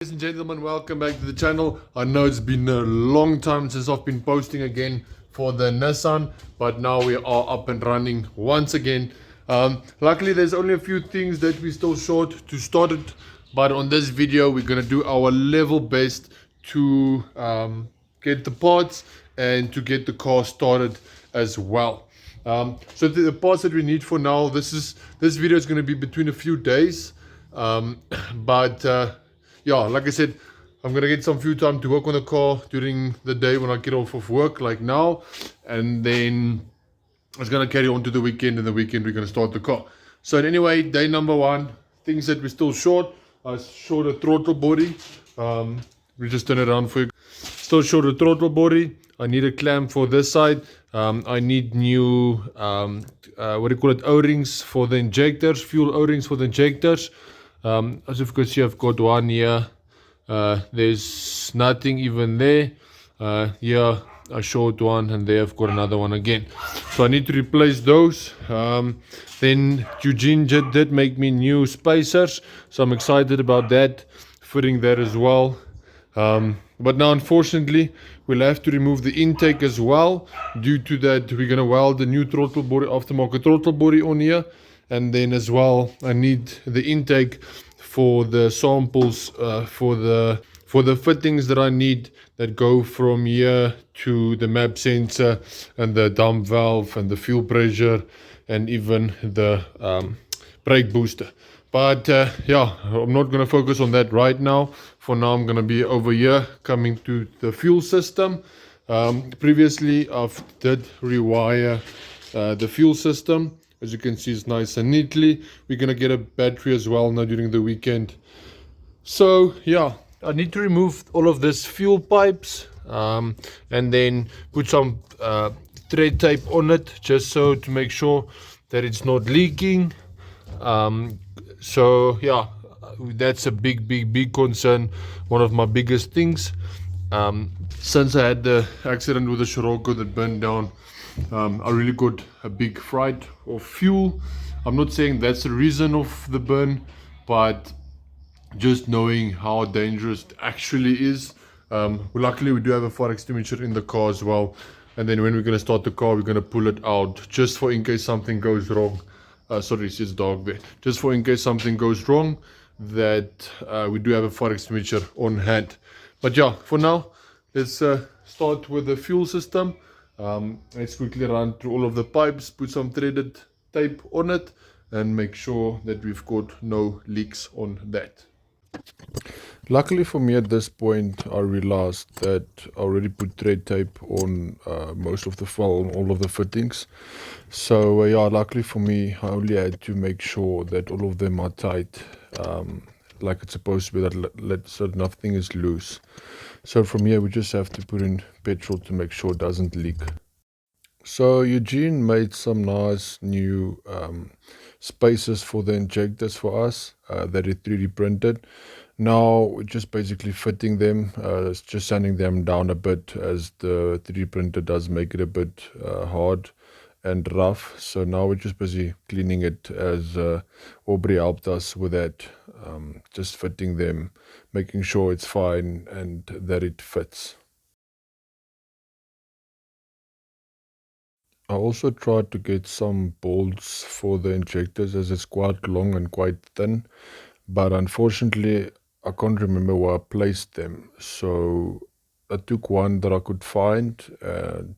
Ladies and gentlemen, welcome back to the channel. I know it's been a long time since I've been posting again for the Nissan, but now we are up and running once again. Luckily there's only a few things that we're still short to start it, but on this video we're gonna do our level best to get the parts and to get the car started as well. So the parts that we need for now, this video is going to be between a few days, but yeah, like I said, I'm gonna get some few time to work on the car during the day when I get off of work, like now, and then it's gonna carry on to the weekend, and the weekend we're gonna start the car. So anyway, day number one, things that we're still short. I short a throttle body. We just turn it around for you. Still short a throttle body. I need a clamp for this side. I need new what do you call it, O-rings for the injectors, fuel O-rings for the injectors. As you can see, I've got one here. There's nothing even there. Here a short one, and there I've got another one again. So I need to replace those. Then Eugene did make me new spacers, so I'm excited about that, fitting that as well. But now unfortunately we'll have to remove the intake as well. Due to that, we're gonna weld the new throttle body, aftermarket throttle body on here. And then as well, I need the intake for the samples, for the fittings that I need, that go from here to the map sensor and the dump valve and the fuel pressure and even the brake booster. But yeah, I'm not going to focus on that right now. For now, I'm going to be over here coming to the fuel system. Previously, I've did rewire the fuel system. As you can see, it's nice and neatly. We're going to get a battery as well now during the weekend. So yeah, I need to remove all of this fuel pipes and then put some thread tape on it, just so to make sure that it's not leaking. So yeah, that's a big concern, one of my biggest things. Since I had the accident with the Scirocco that burned down, I really got a big fright of fuel. I'm not saying that's the reason of the burn, but just knowing how dangerous it actually is. Luckily we do have a fire extinguisher in the car as well, and then when we're going to start the car, we're going to pull it out just for in case something goes wrong. Sorry, it's dog there. Just for in case something goes wrong, that we do have a fire extinguisher on hand. But yeah, for now, let's start with the fuel system. Let's quickly run through all of the pipes, put some threaded tape on it, and make sure that we've got no leaks on that. Luckily for me, at this point I realized that I already put thread tape on most of the all of the fittings. So yeah, luckily for me, I only had to make sure that all of them are tight, like it's supposed to be, that so nothing is loose. So from here we just have to put in petrol to make sure it doesn't leak. So Eugene made some nice new spacers for the injectors for us that he 3D printed. Now we're just basically fitting them, just sanding them down a bit, as the 3D printer does make it a bit hard and rough. So now we're just busy cleaning it, as Aubrey helped us with that, just fitting them, making sure it's fine and that it fits. I also tried to get some bolts for the injectors, as it's quite long and quite thin, but unfortunately I can't remember where I placed them. So I took one that I could find,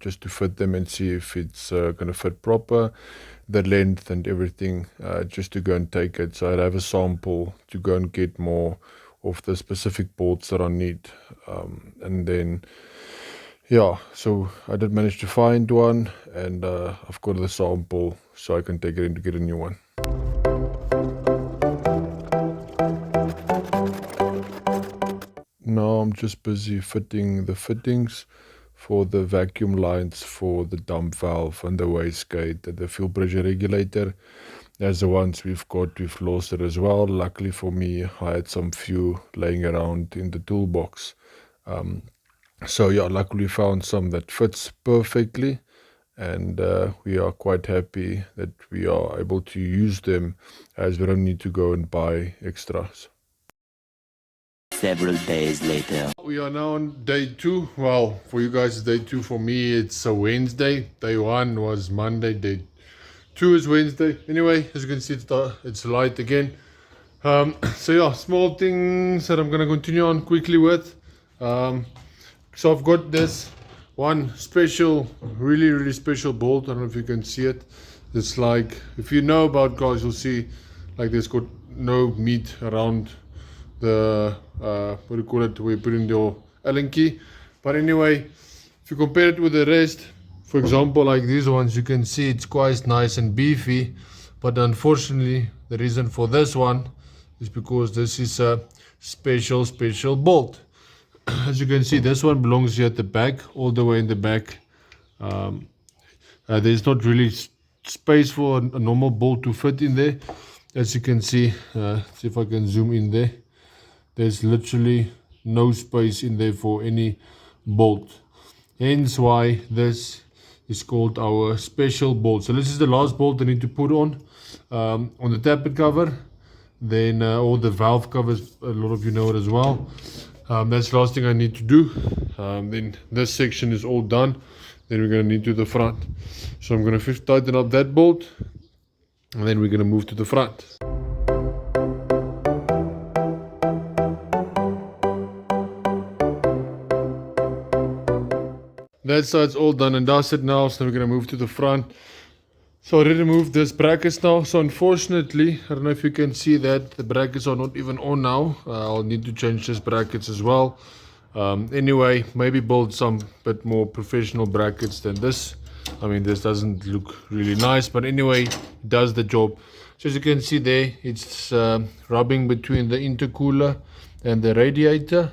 just to fit them and see if it's going to fit proper, the length and everything, just to go and take it. So I'd have a sample to go and get more of the specific bolts that I need, and then yeah, so I did manage to find one, and I've got the sample so I can take it in to get a new one. Now I'm just busy fitting the fittings for the vacuum lines for the dump valve and the wastegate and the fuel pressure regulator. As the ones we've lost it as well. Luckily for me, I had some few laying around in the toolbox. So yeah, luckily we found some that fits perfectly, and we are quite happy that we are able to use them, as we don't need to go and buy extras. Several days later. We are now on day 2. Well, for you guys, it's day 2. For me, it's a Wednesday. Day 1 was Monday. Day 2 is Wednesday. Anyway, as you can see, it's light again. So yeah, small things that I'm gonna continue on quickly with. So I've got this one special, really special bolt. I don't know if you can see it. It's like, if you know about cars, you'll see like there's got no meat around the what do you call it, where you put in your Allen key. But anyway, if you compare it with the rest, for example, like these ones, you can see it's quite nice and beefy. But unfortunately, the reason for this one is because this is a special bolt. As you can see, this one belongs here at the back, all the way in the back. There's not really space for a normal bolt to fit in there. As you can see, see if I can zoom in there. There's literally no space in there for any bolt. Hence why this is called our special bolt. So this is the last bolt I need to put on the tappet cover. Then all the valve covers, a lot of you know it as well. That's the last thing I need to do. Then this section is all done. Then we're going to need to the front. So I'm going to tighten up that bolt, and then we're going to move to the front. That side's all done and dusted now, so we're going to move to the front. So I already removed this brackets now. So unfortunately, I don't know if you can see that the brackets are not even on now. I'll need to change this brackets as well. Anyway, maybe build some bit more professional brackets than this. I mean, this doesn't look really nice, but anyway, it does the job. So as you can see there, it's rubbing between the intercooler and the radiator.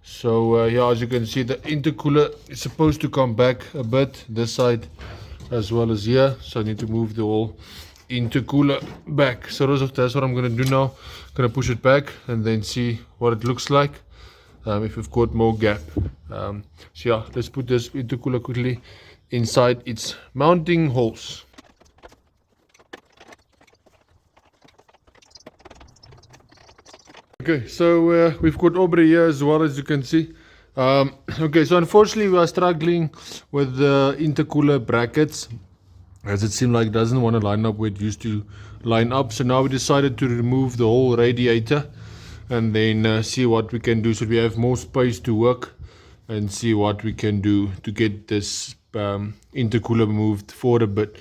So yeah, as you can see, the intercooler is supposed to come back a bit this side as well as here. So I need to move the whole intercooler back. So that's what I'm going to do now. I'm going to push it back and then see what it looks like if we've got more gap. So yeah, let's put this intercooler quickly inside its mounting holes. Okay, so we've got Aubrey here as well, as you can see. Okay, so unfortunately we are struggling with the intercooler brackets, as it seemed like it doesn't want to line up where it used to line up. So now we decided to remove the whole radiator and then see what we can do so we have more space to work, and see what we can do to get this intercooler moved forward a bit.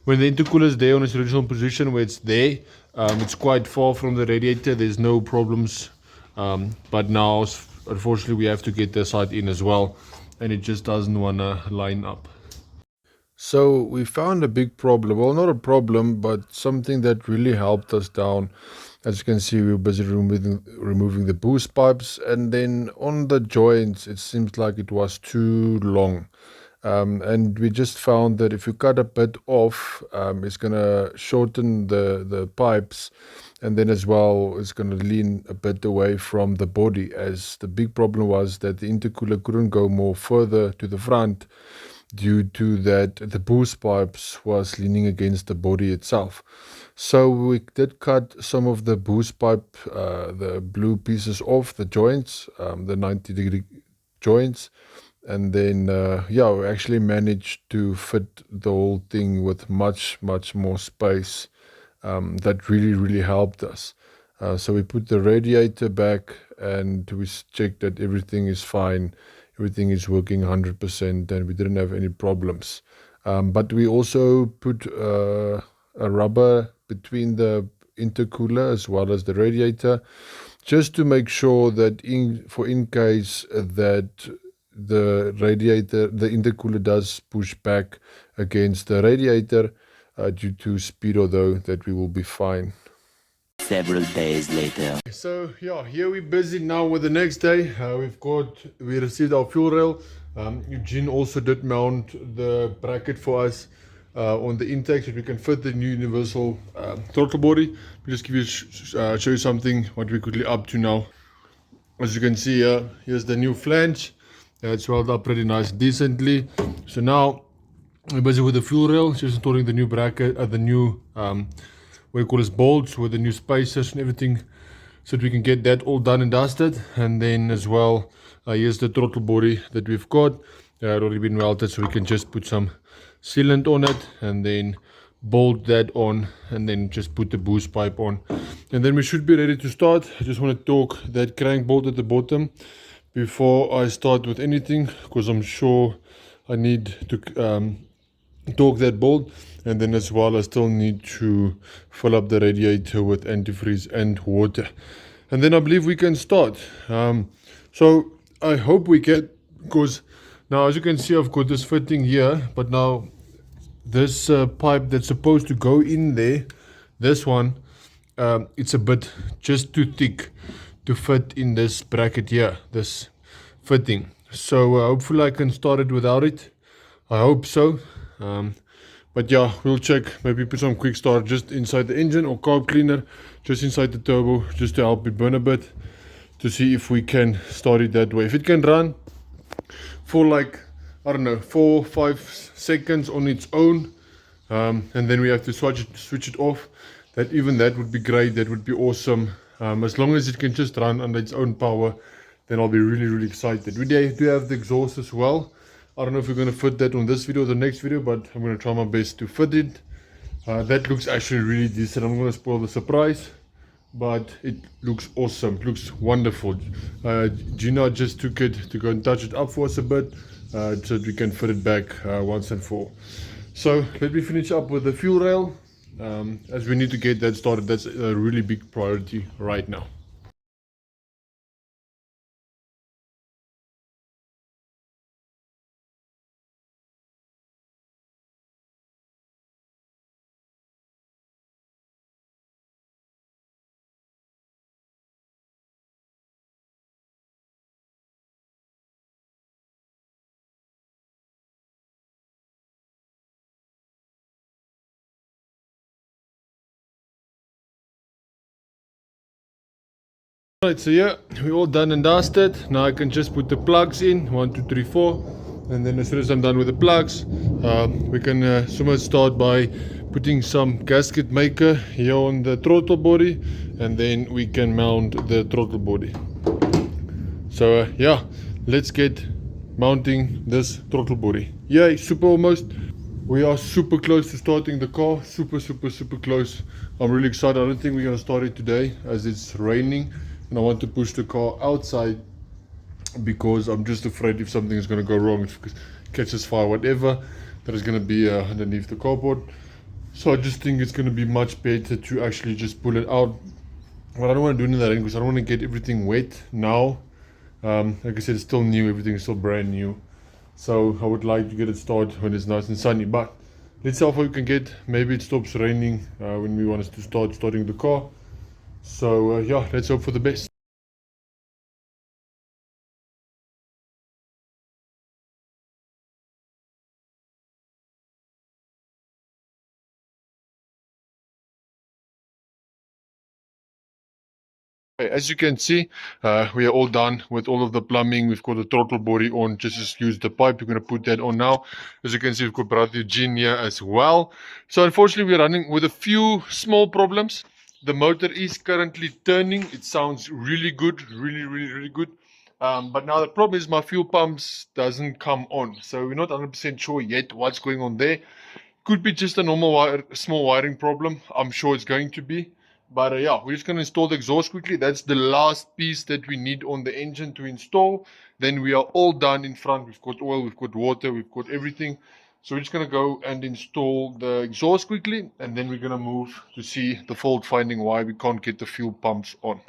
When the intercooler is there on its original position where it's there, it's quite far from the radiator, there's no problems, but now unfortunately we have to get this side in as well, and it just doesn't want to line up. So we found a big problem, well, not a problem, but something that really helped us down. As you can see, we were busy removing the boost pipes, and then on the joints it seems like it was too long. And we just found that if you cut a bit off, it's going to shorten the pipes, and then as well it's going to lean a bit away from the body, as the big problem was that the intercooler couldn't go more further to the front due to that the boost pipes was leaning against the body itself. So we did cut some of the boost pipe, the blue pieces off the joints, the 90-degree joints. And then, yeah, we actually managed to fit the whole thing with much more space. That really helped us. So we put the radiator back and we checked that everything is fine. Everything is working 100% and we didn't have any problems. But we also put a rubber between the intercooler as well as the radiator, just to make sure that in case that the intercooler does push back against the radiator due to speed, although that we will be fine. Several days later. So yeah, here we're busy now with the next day. We received our fuel rail. Eugene also did mount the bracket for us on the intake so we can fit the new universal throttle body. We'll just give you show you something what we're quickly up to now. As you can see here, here's the new flange. It's welded up pretty nice, decently. So now we're busy with the fuel rail, just installing the new bracket, the new what you call this bolts with the new spacers and everything so that we can get that all done and dusted. And then as well, here's the throttle body that we've got. It already been welded, so we can just put some sealant on it and then bolt that on and then just put the boost pipe on, and then we should be ready to start. I just want to torque that crank bolt at the bottom before I start with anything, because I'm sure I need to torque that bolt, and then as well I still need to fill up the radiator with antifreeze and water, and then I believe we can start. So I hope we get, because now as you can see I've got this fitting here, but now this pipe that's supposed to go in there, this one, it's a bit just too thick to fit in this bracket here, this fitting. So hopefully I can start it without it. I hope so. But yeah, we'll check. Maybe put some quick start just inside the engine, or carb cleaner just inside the turbo, just to help it burn a bit, to see if we can start it that way. If it can run for like, I don't know, 4-5 seconds on its own, and then we have to switch it off, that would be great. That would be awesome. As long as it can just run under its own power, then I'll be really excited. We do have the exhaust as well. I don't know if we're going to fit that on this video or the next video, but I'm going to try my best to fit it. That looks actually really decent. I'm going to spoil the surprise, but it looks awesome. It looks wonderful. Gina just took it to go and touch it up for us a bit, so that we can fit it back once and for all. So let me finish up with the fuel rail, as we need to get that started. That's a really big priority right now. Right, so yeah, we're all done and dusted. Now I can just put the plugs in, 1, 2, 3, 4, and then as soon as I'm done with the plugs, we can start by putting some gasket maker here on the throttle body, and then we can mount the throttle body. So yeah, let's get mounting this throttle body. Yay, super almost. We are super close to starting the car, super close. I'm really excited. I don't think we're gonna start it today as it's raining, and I want to push the car outside because I'm just afraid if something is going to go wrong, if it catches fire, whatever, that is going to be underneath the carport. So I just think it's going to be much better to actually just pull it out. But I don't want to do it in the rain because I don't want to get everything wet now. Like I said, it's still new, everything is still brand new. So I would like to get it started when it's nice and sunny. But let's see how far we can get. Maybe it stops raining when we want us to starting the car. So yeah, let's hope for the best. Okay, as you can see, we are all done with all of the plumbing. We've got the throttle body on, just use the pipe. We're going to put that on now. As you can see, we've got brother Eugene here as well. So unfortunately, we're running with a few small problems. The motor is currently turning. It sounds really good, really good. But now the problem is my fuel pumps doesn't come on. So we're not 100% sure yet what's going on there. Could be just a normal small wiring problem. I'm sure it's going to be. But yeah, we're just going to install the exhaust quickly. That's the last piece that we need on the engine to install. Then we are all done in front. We've got oil, we've got water, we've got everything. So we're just going to go and install the exhaust quickly. And then we're going to move to see the fault finding, why we can't get the fuel pumps on.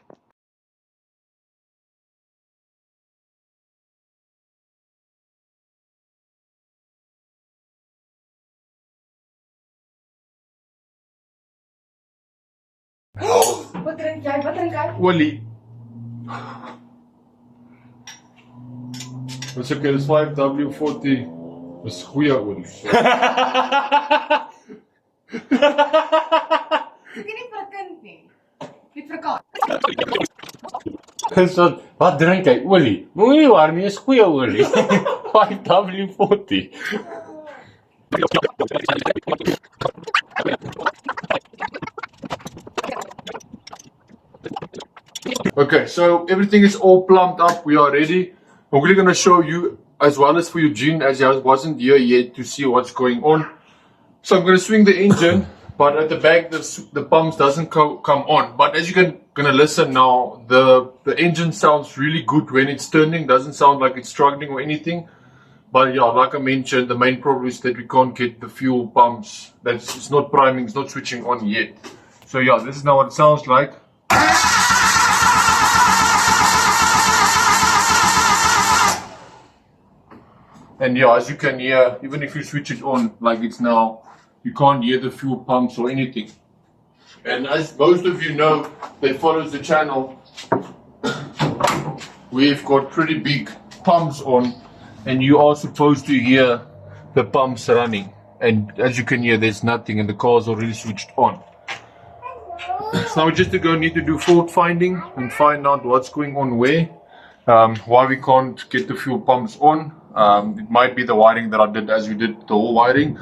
Wat drink jij? Wat drink jij? Olie. That's okay, this 5W40 is goeie olie. Ek het nie vir 'n kind nie. Net vir 'n kat. Wat drink jy? Olie. Moenie warm, is goeie olie. 5W40. Okay, so everything is all plumbed up. We are ready. I'm really going to show you, as well as for Eugene, as he wasn't here yet, to see what's going on. So I'm going to swing the engine, but at the back the pumps doesn't come on. But as you're going to listen now, the engine sounds really good when it's turning. Doesn't sound like it's struggling or anything. But yeah, like I mentioned, the main problem is that we can't get the fuel pumps. It's not priming, it's not switching on yet. So yeah, this is now what it sounds like. And yeah, as you can hear, even if you switch it on like it's now, you can't hear the fuel pumps or anything. And as most of you know that follows the channel, we've got pretty big pumps on, and you are supposed to hear the pumps running. And as you can hear, there's nothing, and the car's already switched on. So now we just need to do fault finding and find out what's going on where, why we can't get the fuel pumps on. It might be the wiring that I did as we did the whole wiring.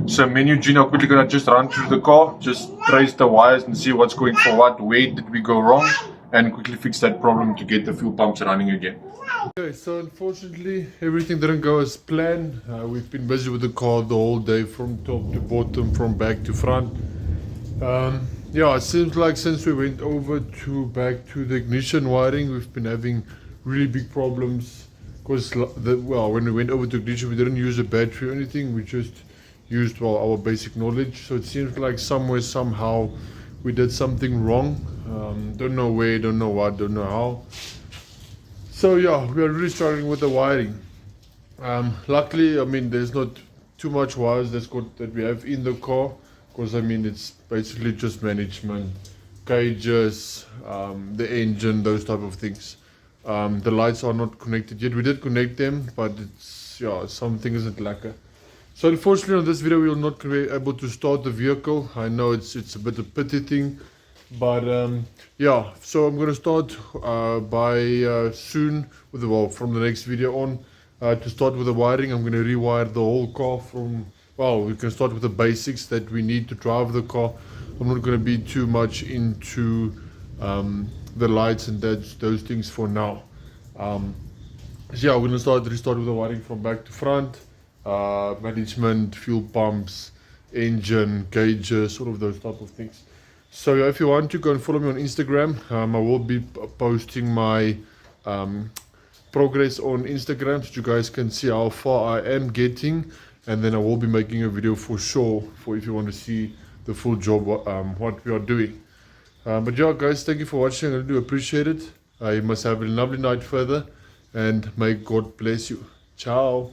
So me and Eugene are quickly gonna just run through the car, just trace the wires and see what's going for what, where did we go wrong, and quickly fix that problem to get the fuel pumps running again. Okay, so unfortunately everything didn't go as planned. We've been busy with the car the whole day, from top to bottom, from back to front. Yeah, it seems like since we went over back to the ignition wiring, we've been having really big problems. Because when we went over to ignition, we didn't use a battery or anything. We just used our basic knowledge. So it seems like somewhere, somehow, we did something wrong. Don't know where, don't know what, don't know how. So yeah, we are really struggling with the wiring. Luckily, I mean, there's not too much wires that we have in the car. Because I mean, it's basically just management, cages, the engine, those type of things. The lights are not connected yet. We did connect them, but something isn't lacquer. So unfortunately on this video we will not be able to start the vehicle. I know it's a bit of a pity thing, but yeah. So I'm gonna start soon with from the next video on to start with the wiring. I'm gonna rewire the whole car we can start with the basics that we need to drive the car. I'm not gonna be too much into the lights and those things for now. So yeah, we're gonna restart with the wiring from back to front, management, fuel pumps, engine, gauges, all of those type of things. So if you want to, go and follow me on Instagram. I will be posting my progress on Instagram, so you guys can see how far I am getting, and then I will be making a video for sure if you want to see the full job, what we are doing. But yeah, guys, thank you for watching. I do appreciate it. You must have a lovely night further, and may God bless you. Ciao.